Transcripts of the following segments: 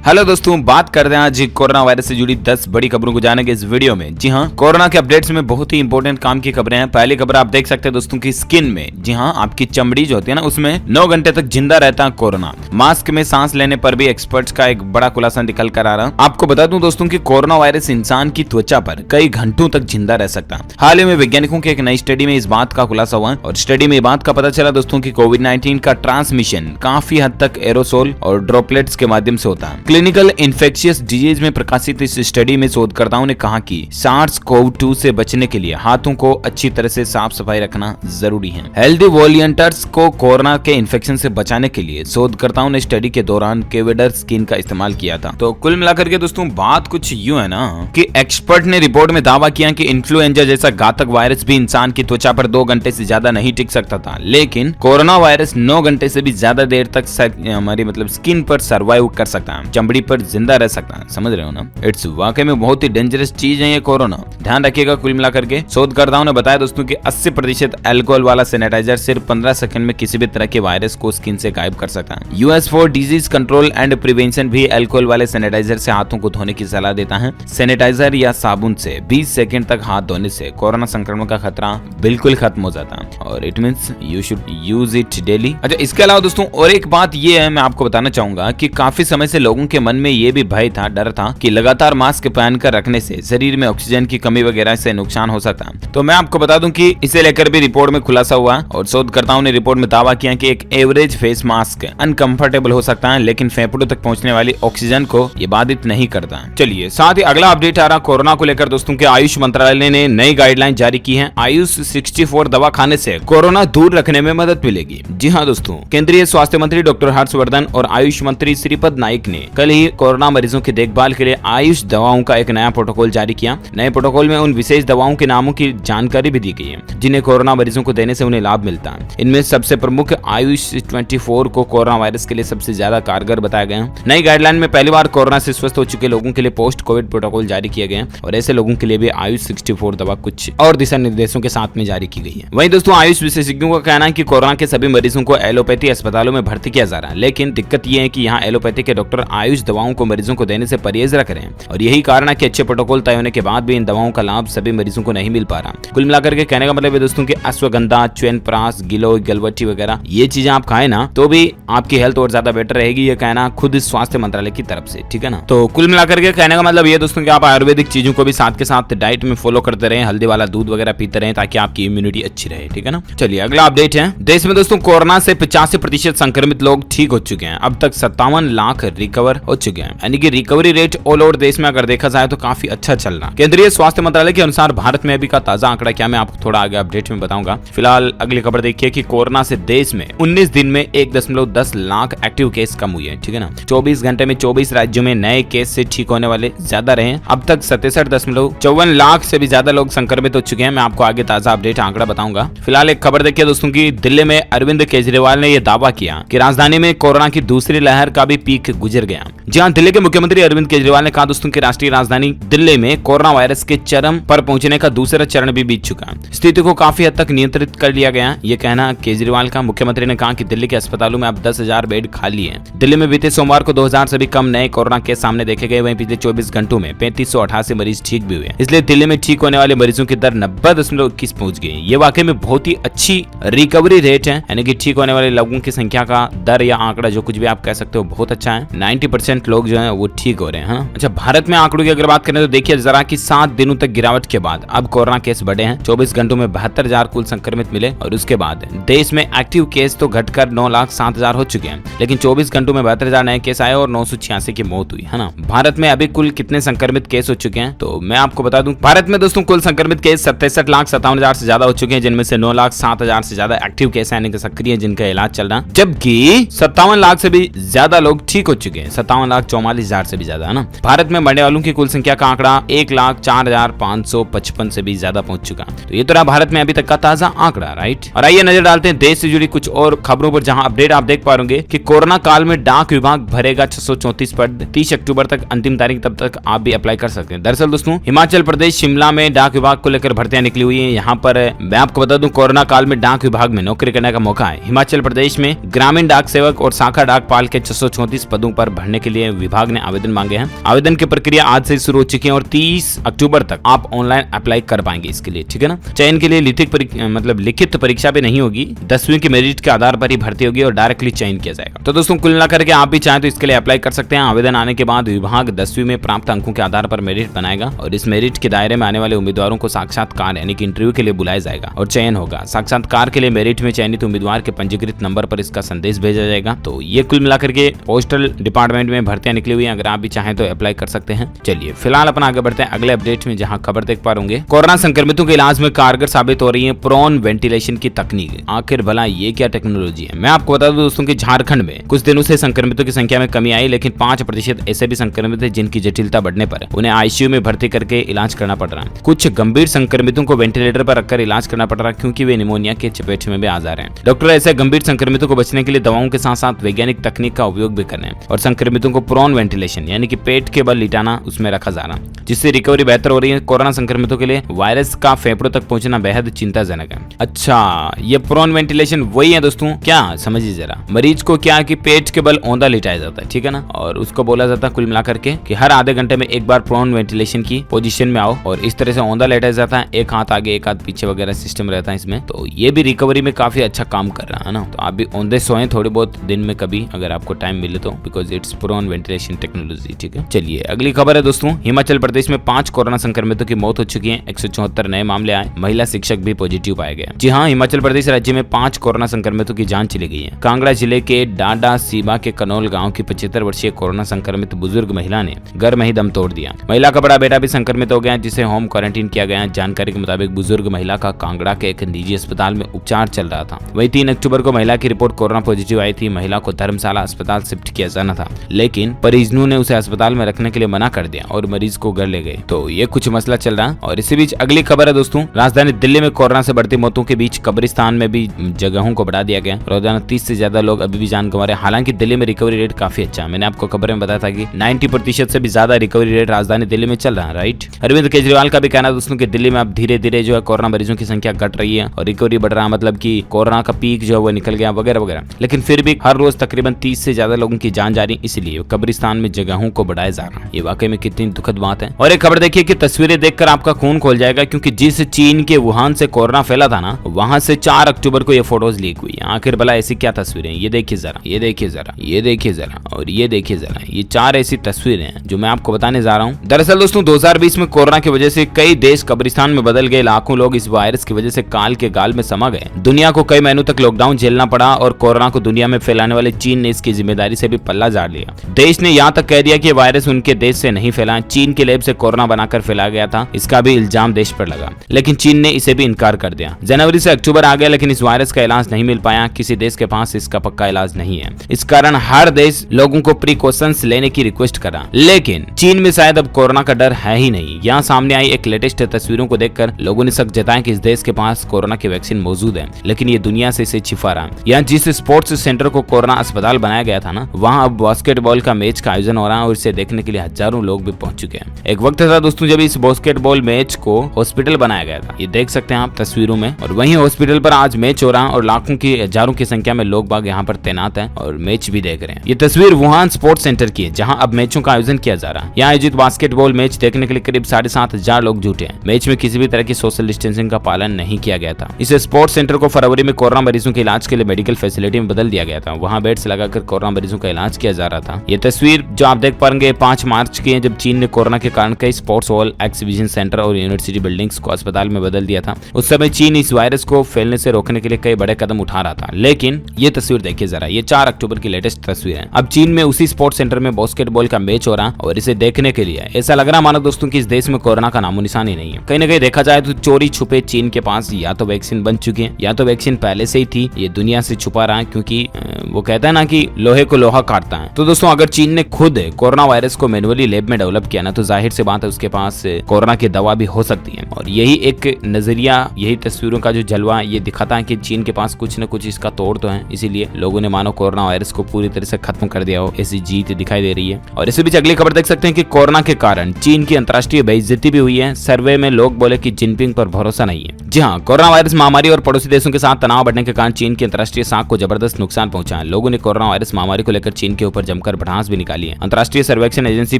Hello दोस्तों, बात करते हैं आज कोरोना वायरस से जुड़ी 10 बड़ी खबरों को जानेंगे इस वीडियो में। जी हाँ, कोरोना के अपडेट्स में बहुत ही इंपॉर्टेंट काम की खबरें हैं। पहली खबर आप देख सकते हैं दोस्तों की स्किन में। जी हाँ, आपकी चमड़ी जो होती है ना, उसमें 9 घंटे तक जिंदा रहता है कोरोना। मास्क में सांस लेने पर भी एक्सपर्ट्स का एक बड़ा खुलासा निकल कर आ रहा है। आपको बता दूं दोस्तों की कोरोना वायरस इंसान की त्वचा पर कई घंटों तक जिंदा रह सकता है। हाल ही में वैज्ञानिकों की एक नई स्टडी में इस बात का खुलासा हुआ और स्टडी में बात का पता चला दोस्तों की कोविड-19 का ट्रांसमिशन काफी हद तक एरोसोल और ड्रॉपलेट्स के माध्यम से होता है। क्लिनिकल इन्फेक्शियस डिजीज में प्रकाशित इस स्टडी में शोधकर्ताओं ने कहा कि SARS-CoV-2 से बचने के लिए हाथों को अच्छी तरह से साफ सफाई रखना जरूरी है। हेल्दी वॉलंटियर्स को कोरोना के इन्फेक्शन से बचाने के लिए शोधकर्ताओं ने स्टडी के दौरान केवेडर स्किन का इस्तेमाल किया था। तो कुल मिलाकर के दोस्तों बात कुछ यूं है ना कि एक्सपर्ट ने रिपोर्ट में दावा किया कि इन्फ्लुएंजा जैसा घातक वायरस भी इंसान की त्वचा पर 2 घंटे से ज्यादा नहीं टिक सकता था, लेकिन कोरोना वायरस 9 घंटे से भी ज्यादा देर तक हमारी स्किन पर सर्वाइव कर सकता है, चमड़ी पर जिंदा रह सकता है। समझ रहे हो ना? इट्स वाकई में बहुत ही डेंजरस चीज है ये कोरोना। ध्यान रखिएगा। कुल मिलाकर के शोधकर्ताओं ने बताया दोस्तों कि 80% अल्कोहल वाला सैनिटाइजर सिर्फ 15 सेकंड में किसी भी तरह के वायरस को स्किन से गायब कर सकता है। US for disease control and prevention भी अल्कोहल वाले सैनिटाइजर से हाथों को धोने की सलाह देता है। सैनिटाइजर या साबुन से 20 सेकंड तक हाथ धोने से कोरोना संक्रमण का खतरा बिल्कुल खत्म हो जाता है और it means you should use it daily. अच्छा, इसके अलावा दोस्तों और एक बात ये है, मैं आपको बताना चाहूंगा कि काफी समय से लोगों के मन में ये भी भय था, डर था कि लगातार मास्क पहनकर रखने से शरीर में ऑक्सीजन की कमी वगैरह से नुकसान हो सकता है। तो मैं आपको बता दूं कि इसे लेकर भी रिपोर्ट में खुलासा हुआ और शोधकर्ताओं ने रिपोर्ट में दावा किया कि एक एवरेज फेस मास्क अनकंफर्टेबल हो सकता है, लेकिन फेफड़ों तक पहुंचने वाली ऑक्सीजन को ये बाधित नहीं करता। चलिए, साथ ही अगला अपडेट आ रहा कोरोना को लेकर दोस्तों के आयुष मंत्रालय ने नई गाइडलाइन जारी की है। आयुष 64 दवा खाने से कोरोना दूर रखने में मदद मिलेगी। जी हाँ दोस्तों, केंद्रीय स्वास्थ्य मंत्री डॉक्टर हर्षवर्धन और आयुष मंत्री श्रीपद नाइक ने कल ही कोरोना मरीजों की देखभाल के लिए आयुष दवाओं का एक नया प्रोटोकॉल जारी किया। नए प्रोटोकॉल में उन विशेष दवाओं के नामों की जानकारी भी दी गई है जिन्हें कोरोना मरीजों को देने से उन्हें लाभ मिलता है। इनमें सबसे प्रमुख आयुष 24 को कोरोना वायरस के लिए सबसे ज्यादा कारगर बताया गया है। नई गाइडलाइन में पहली बार कोरोना से स्वस्थ हो चुके लोगों के लिए पोस्ट कोविड प्रोटोकॉल जारी किए गए और ऐसे लोगों के लिए भी आयुष 64 दवा कुछ और दिशा निर्देशों के साथ में जारी की गई है। वहीं दोस्तों आयुष विशेषज्ञों का कहना है कि कोरोना के सभी मरीजों को एलोपैथी अस्पतालों में भर्ती किया जा रहा है, लेकिन दिक्कत यह है कि यहाँ एलोपैथी के डॉक्टर आयुष दवाओं को मरीजों को देने से परहेज रख रहे हैं और यही कारण है कि अच्छे प्रोटोकॉल तय होने के बाद भी इन दवाओं का लाभ सभी मरीजों को नहीं मिल पा रहा। कुल मिलाकर के कहने का मतलब है दोस्तों कि अश्वगंधा, च्यवनप्राश, गिलोय, गलवटी वगैरह ये चीजें आप खाएं ना तो भी आपकी हेल्थ और ज्यादा बेटर रहेगी। ये कहना खुद स्वास्थ्य मंत्रालय की तरफ से, ठीक है ना? तो कुल मिलाकर के कहने का मतलब ये दोस्तों कि आप आयुर्वेदिक चीजों को भी साथ के साथ डाइट में फॉलो करते रहें, हल्दी वाला दूध वगैरह पीते रहें ताकि आपकी इम्यूनिटी अच्छी रहे, ठीक है ना? चलिए अगला अपडेट है। देश में दोस्तों कोरोना से 85% संक्रमित लोग ठीक हो चुके हैं। अब तक 57 लाख रिकवर हो चुके हैं, यानी कि रिकवरी रेट ऑल ओवर देश में अगर देखा जाए तो काफी अच्छा चल रहा है। केंद्रीय स्वास्थ्य मंत्रालय के अनुसार भारत में अभी का ताजा आंकड़ा क्या, मैं आपको थोड़ा आगे अपडेट में बताऊंगा। फिलहाल अगली खबर देखिए कि कोरोना से देश में 19 दिन में 1.10 लाख एक्टिव केस कम हुए हैं, ठीक है ना? 24 घंटे में 24 राज्यों में नए केस से ठीक होने वाले ज्यादा रहे। अब तक 67.54 लाख से भी ज्यादा लोग संक्रमित हो चुके हैं। मैं आपको आगे ताजा अपडेट आंकड़ा बताऊंगा। फिलहाल एक खबर देखिए दोस्तों की दिल्ली में अरविंद केजरीवाल ने यह दावा किया कि राजधानी में कोरोना की दूसरी लहर का भी पीक गुजर गया। जी हां, दिल्ली के मुख्यमंत्री अरविंद केजरीवाल ने कहा दोस्तों की राष्ट्रीय राजधानी दिल्ली में कोरोना वायरस के चरम पर पहुंचने का दूसरा चरण भी बीत चुका है। स्थिति को काफी हद तक नियंत्रित कर लिया गया। ये कहना केजरीवाल का। मुख्यमंत्री ने कहा कि दिल्ली के अस्पतालों में अब 10,000 बेड खाली हैं। दिल्ली में बीते सोमवार को 2000 से भी कम नए कोरोना केस सामने देखे गए। वहीं पिछले 24 घंटों में 3588 मरीज ठीक भी हुए। इसलिए दिल्ली में ठीक होने वाले मरीजों की दर 90.21 पहुंच गई। ये वाकई में बहुत ही अच्छी रिकवरी रेट है, यानी कि ठीक होने वाले लोगों की संख्या का दर या आंकड़ा जो कुछ भी आप कह सकते हो बहुत अच्छा है। 90% लोग जो है वो ठीक हो रहे हैं। अच्छा, भारत में आंकड़ों की अगर बात करें तो देखिए जरा कि 7 दिनों तक गिरावट के बाद अब कोरोना केस बढ़े हैं। 24 घंटों में 72,000 कुल संक्रमित मिले और उसके बाद देश में एक्टिव केस तो घटकर 9,07,000 हो चुके हैं, लेकिन 24 घंटों में 72,000 नए केस आए और 986 की मौत हुई, है ना? भारत में अभी कुल कितने संक्रमित केस हो चुके हैं तो मैं आपको बता दूं, भारत में दोस्तों कुल संक्रमित केस 67,57,000 से ज्यादा हो चुके हैं, जिनमें से 9,07,000 से ज्यादा एक्टिव केस यानी कि सक्रिय जिनका इलाज चल रहा है, जबकि 57 लाख से भी ज्यादा लोग ठीक हो चुके हैं। 57,44,000 से भी ज्यादा, है ना? भारत में मरने वालों की कुल संख्या का आंकड़ा 1,04,555 से भी ज्यादा पहुंच चुका। तो ये तो रहा भारत में अभी तक का ताजा आंकड़ा, राइट? और आइए नजर डालते हैं देश से जुड़ी कुछ और खबरों पर, जहां अपडेट आप देख पाएंगे कि कोरोना काल में डाक विभाग भरेगा 634 पद। 30 अक्टूबर तक अंतिम तारीख, तब तक आप भी अप्लाई कर सकते हैं। दरअसल दोस्तों हिमाचल प्रदेश शिमला में डाक विभाग को लेकर भर्तियां निकली हुई है। यहाँ पर मैं आपको बता दूं कोरोना काल में डाक विभाग में नौकरी करने का मौका है। हिमाचल प्रदेश में ग्रामीण डाक सेवक और शाखा डाकपाल के 634 पदों पर भरने करने के लिए विभाग ने आवेदन मांगे हैं। आवेदन की प्रक्रिया आज से शुरू हो चुकी है और 30 अक्टूबर तक आप ऑनलाइन अप्लाई कर पाएंगे इसके लिए, ठीक है ना। चयन के लिए लिखित परीक्षा भी नहीं होगी, 10वीं के मेरिट के आधार पर ही भर्ती होगी और डायरेक्टली चयन किया जाएगा। तो दोस्तों कुल मिलाकर के आप भी चाहें तो इसके लिए अप्लाई कर सकते हैं। आवेदन आने के बाद विभाग 10वीं में प्राप्त अंकों के आधार पर मेरिट बनाएगा और इस मेरिट के दायरे में आने वाले उम्मीदवारों को साक्षात्कार यानी कि इंटरव्यू के लिए बुलाया जाएगा और चयन होगा। साक्षात्कार के लिए मेरिट में चयनित उम्मीदवार के पंजीकृत नंबर पर इसका संदेश भेजा जाएगा। तो ये कुल मिलाकर के पोस्टल डिपार्टमेंट में भर्तियां निकली हुई हैं, अगर आप भी चाहें तो अप्लाई कर सकते हैं। चलिए फिलहाल अपना आगे बढ़ते हैं अगले अपडेट में, जहां खबर देख पा रहे कोरोना संक्रमितों के इलाज में कारगर साबित हो रही है प्रोन वेंटिलेशन की तकनीक। आखिर भला ये क्या टेक्नोलॉजी है? मैं आपको बता दूं दोस्तों कि झारखंड में कुछ दिनों से संक्रमितों की संख्या में कमी आई, लेकिन 5% ऐसे भी संक्रमित है जिनकी जटिलता बढ़ने पर उन्हें आईसीयू में भर्ती करके इलाज करना पड़ रहा है। कुछ गंभीर संक्रमितों को वेंटिलेटर पर रखकर इलाज करना पड़ रहा है क्योंकि वे निमोनिया के चपेट में भी आ जा रहे हैं। डॉक्टर ऐसे गंभीर संक्रमितों को बचने के लिए दवाओं के साथ साथ वैज्ञानिक तकनीक का उपयोग भी कर रहे हैं और संक्रमितों को प्रोन वेंटिलेशन यानी कि पेट के बल लिटाना उसमें रखा जा रहा है, जिससे रिकवरी बेहतर हो रही है। कोरोना संक्रमितों के लिए वायरस का फेफड़ों तक पहुंचना बेहद चिंताजनक है। अच्छा, ये प्रोन वेंटिलेशन वही है दोस्तों, क्या समझिए जरा। मरीज को क्या कि पेट के बल औंधा लिटाया जाता है, ठीक है ना, और उसको बोला जाता है कुल मिलाकर के कि हर आधे घंटे में एक बार प्रोन वेंटिलेशन की पोजीशन में आओ और इस तरह से औंधा लेटाया जाता है, एक हाथ आगे एक हाथ पीछे वगैरह सिस्टम रहता है इसमें। तो ये भी रिकवरी में काफी अच्छा काम कर रहा है ना। तो आप भी औंधे सोए थोड़ी बहुत दिन में कभी अगर आपको टाइम मिले तो, because it's prone ventilation technology, ठीक है। चलिए अगली खबर है दोस्तों, हिमाचल प्रदेश में 5 कोरोना संक्रमितों की मौत हो चुकी है, 174 नए मामले आए, महिला शिक्षक भी पॉजिटिव पाए गए। जी हाँ, हिमाचल प्रदेश राज्य में 5 कोरोना संक्रमितों की जान चली गई है। कांगड़ा जिले के डाडा सीबा के कनौल गांव की 75 वर्षीय कोरोना संक्रमित बुजुर्ग महिला ने घर में ही दम तोड़ दिया। महिला का बड़ा बेटा भी संक्रमित हो गया, जिसे होम क्वारंटीन किया गया। जानकारी के मुताबिक बुजुर्ग महिला का कांगड़ा के एक निजी अस्पताल में उपचार चल रहा था। वहीं 3 अक्टूबर को महिला की रिपोर्ट कोरोना पॉजिटिव आई थी। महिला को धर्मशाला अस्पताल शिफ्ट किया जाना था, लेकिन परिजनों ने उसे अस्पताल में रखने के लिए मना कर दिया और मरीज को घर ले गए। तो ये कुछ मसला चल रहा है। और इसी बीच अगली खबर है दोस्तों, राजधानी दिल्ली में कोरोना से बढ़ती मौतों के बीच कब्रिस्तान में भी जगहों को बढ़ा दिया गया। रोजाना 30 से ज्यादा लोग अभी भी जान गंवा रहे हैं। हालांकि दिल्ली में रिकवरी रेट काफी अच्छा है। मैंने आपको खबर में बताया था कि 90% से भी ज्यादा रिकवरी रेट राजधानी दिल्ली में चल रहा है, राइट। अरविंद केजरीवाल का भी कहना है दोस्तों कि दिल्ली में अब धीरे धीरे जो है कोरोना मरीजों की संख्या घट रही है और रिकवरी बढ़ रहा है, मतलब कि कोरोना का पीक जो है वो निकल गया वगैरह वगैरह। लेकिन फिर भी हर रोज तकरीबन 30 से ज्यादा लोगों की जान जा रही, इसलिए कब्रिस्तान में जगहों को बढ़ाया जा रहा है। ये वाकई में कितनी दुखद बात है। और एक खबर देखिए कि तस्वीरें देखकर आपका खून खोल जाएगा, क्योंकि जिस चीन के वुहान से कोरोना फैला था ना, वहां से 4 अक्टूबर को ये फोटोज लीक हुई। आखिर भला ऐसी क्या तस्वीरें, ये देखिए जरा, ये देखिए जरा, ये देखिए जरा और ये देखिए जरा। ये 4 ऐसी तस्वीरें हैं जो मैं आपको बताने जा रहा हूँ। दरअसल दोस्तों 2020 में कोरोना की वजह से कई देश कब्रिस्तान में बदल गए। लाखों लोग इस वायरस की वजह से काल के गाल में समा गए। दुनिया को कई महीनों तक लॉकडाउन झेलना पड़ा और कोरोना को दुनिया में फैलाने वाले चीन ने इसकी जिम्मेदारी से भी पल्ला झाड़ लिया। देश ने यहाँ तक कह दिया कि वायरस उनके देश से नहीं फैला, चीन के लैब से कोरोना बनाकर फैला गया था। इसका भी इल्जाम देश पर लगा, लेकिन चीन ने इसे भी इनकार कर दिया। जनवरी से अक्टूबर आ गया, लेकिन इस वायरस का इलाज नहीं मिल पाया। किसी देश के पास इसका पक्का इलाज नहीं है। इस कारण हर देश लोगों को प्रिकॉशंस लेने की रिक्वेस्ट करा, लेकिन चीन में शायद अब कोरोना का डर है ही नहीं। यहाँ सामने आई एक लेटेस्ट तस्वीरों को देखकर लोगों ने शक जताया कि इस देश के पास कोरोना की वैक्सीन मौजूद है, लेकिन ये दुनिया से इसे छिपा रहा है। यहाँ जिस स्पोर्ट्स सेंटर को कोरोना अस्पताल बनाया गया था ना, वहाँ अब बास्केटबॉल का मैच का आयोजन हो रहा है और इसे देखने के लिए हजारों लोग भी पहुंच चुके हैं। एक वक्त था दोस्तों जब इस बास्केटबॉल मैच को हॉस्पिटल बनाया गया था, ये देख सकते हैं आप तस्वीरों में। और वहीं हॉस्पिटल पर आज मैच हो रहा है और लाखों की हजारों की संख्या में लोग बाग यहाँ पर तैनात हैं और मैच भी देख रहे हैं। ये तस्वीर वुहान स्पोर्ट्स सेंटर की है, जहाँ अब मैचों का आयोजन किया जा रहा है। यहाँ आयोजित बास्केटबॉल मैच देखने के लिए करीब 7,500 लोग जुटे हैं। मैच में किसी भी तरह की सोशल डिस्टेंसिंग का पालन नहीं किया गया था। इस स्पोर्ट्स सेंटर को फरवरी में कोरोना मरीजों के इलाज के लिए मेडिकल फैसिलिटी में बदल दिया गया था। वहाँ बेड्स लगाकर कोरोना मरीजों का इलाज किया जा रहा था। ये तस्वीर जो आप देख पाएंगे 5 मार्च की है, जब चीन ने कोरोना के कारण कई स्पोर्ट्स हॉल, एक्सिबिशन सेंटर और यूनिवर्सिटी बिल्डिंग्स को अस्पताल में बदल दिया था। उस समय चीन इस वायरस को फैलने से रोकने के लिए कई बड़े कदम उठा रहा था। लेकिन ये तस्वीर देखिए जरा, ये 4 अक्टूबर की लेटेस्ट तस्वीर है। अब चीन में उसी स्पोर्ट्स सेंटर में बास्केटबॉल का मैच हो रहा और इसे देखने के लिए ऐसा लग रहा मानो दोस्तों कि इस देश में कोरोना का नामो निशान ही नहीं है। कहीं ना कहीं देखा जाए तो चोरी छुपे चीन के पास या तो वैक्सीन बन चुकी है या तो वैक्सीन पहले से ही थी। ये दुनिया से छुपा रहा है, क्योंकि वो कहता है ना कि लोहे को लोहा काटता है। तो दोस्तों अगर चीन ने खुद कोरोना वायरस को मैनुअली लैब में डेवलप किया ना, तो जाहिर सी बात है उसके पास कोरोना की दवा भी हो सकती है। और यही एक नजरिया, यही तस्वीरों का जो जलवा ये दिखाता है कि चीन के पास कुछ न कुछ इसका तोड़ तो है। इसीलिए लोगों ने मानो कोरोना वायरस को पूरी तरह से खत्म कर दिया हो, ऐसी जीत दिखाई दे रही है। और इसी बीच अगली खबर देख सकते हैं कि कोरोना के कारण चीन की अंतर्राष्ट्रीय बेइज्जती भी हुई है। सर्वे में लोग बोले कि जिनपिंग पर भरोसा नहीं है। जी हाँ, कोरोना वायरस महामारी और पड़ोसी देशों के साथ तनाव बढ़ने के कारण चीन की अंतर्राष्ट्रीय साख को जबरदस्त नुकसान पहुंचा है। लोगों ने कोरोना वायरस महामारी को लेकर चीन के ऊपर जमकर जमकर भड़ास भी निकाली है। अंतर्राष्ट्रीय सर्वेक्षण एजेंसी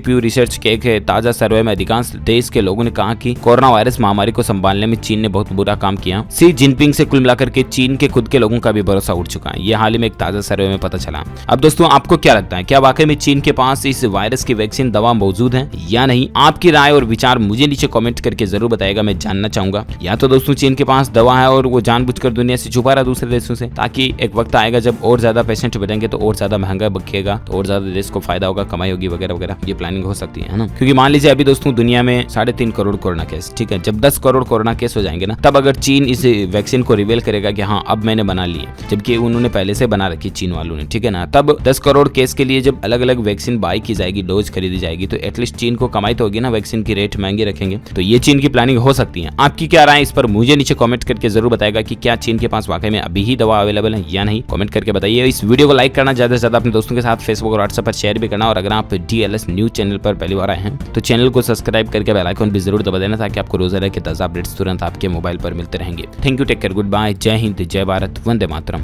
प्यू रिसर्च के एक ताजा सर्वे में अधिकांश देश के लोगों ने कहा कि कोरोना वायरस महामारी को संभालने में चीन ने बहुत बुरा काम किया। शी जिनपिंग से कुल मिलाकर के चीन के खुद के लोगों का भी भरोसा उठ चुका है। ये हाल ही में एक ताजा सर्वे में पता चला। अब दोस्तों आपको क्या लगता है, क्या वाकई में चीन के पास इस वायरस की वैक्सीन दवा मौजूद है या नहीं? आपकी राय और विचार मुझे नीचे कमेंट करके जरूर बताएगा, मैं जानना चाहूंगा। या तो दोस्तों चीन के पास दवा है और वो जानबूझकर दुनिया से छुपा रहा दूसरे देशों से, ताकि एक वक्त आएगा जब और ज्यादा पेशेंट बढ़ेंगे तो और ज्यादा महंगा बिकेगा, तो और ज्यादा देश को फायदा होगा, कमाई होगी वगैरह वगैरह। ये प्लानिंग हो सकती है ना, क्योंकि मान लीजिए अभी दोस्तों दुनिया में 3.5 करोड़ कोरोना केस, ठीक है, जब 10 करोड़ कोरोना केस हो जाएंगे ना, तब अगर चीन इस वैक्सीन को रिवील करेगा कि हाँ अब मैंने बना ली है, जबकि उन्होंने पहले से बना रखी चीन वालों ने, ठीक है ना, तब 10 करोड़ केस के लिए जब अलग अलग वैक्सीन बाई की जाएगी, डोज खरीदी जाएगी, तो एटलीस्ट चीन को कमाई तो होगी ना, वैक्सीन की रेट महंगी रखेंगे। तो ये चीन की प्लानिंग हो सकती है। आपकी क्या राय इस पर मुझे नीचे कमेंट करके जरूर बताएगा कि क्या चीन के पास वाकई में अभी ही दवा अवेलेबल है या नहीं। कमेंट करके बताइए। इस वीडियो को लाइक करना, ज्यादा से ज्यादा अपने दोस्तों के साथ फेसबुक और व्हाट्सएप पर शेयर भी करना, और अगर आप DLS न्यूज चैनल पर पहली बार आए हैं तो चैनल को सब्सक्राइब करके बेल आइकन भी जरूर दबा देना, ताकि आपको रोजाना के ताजा अपडेट्स तुरंत आपके मोबाइल पर मिलते रहेंगे। Thank you, take care, good bye, जय हिंद, जय भारत, वंदे मातरम।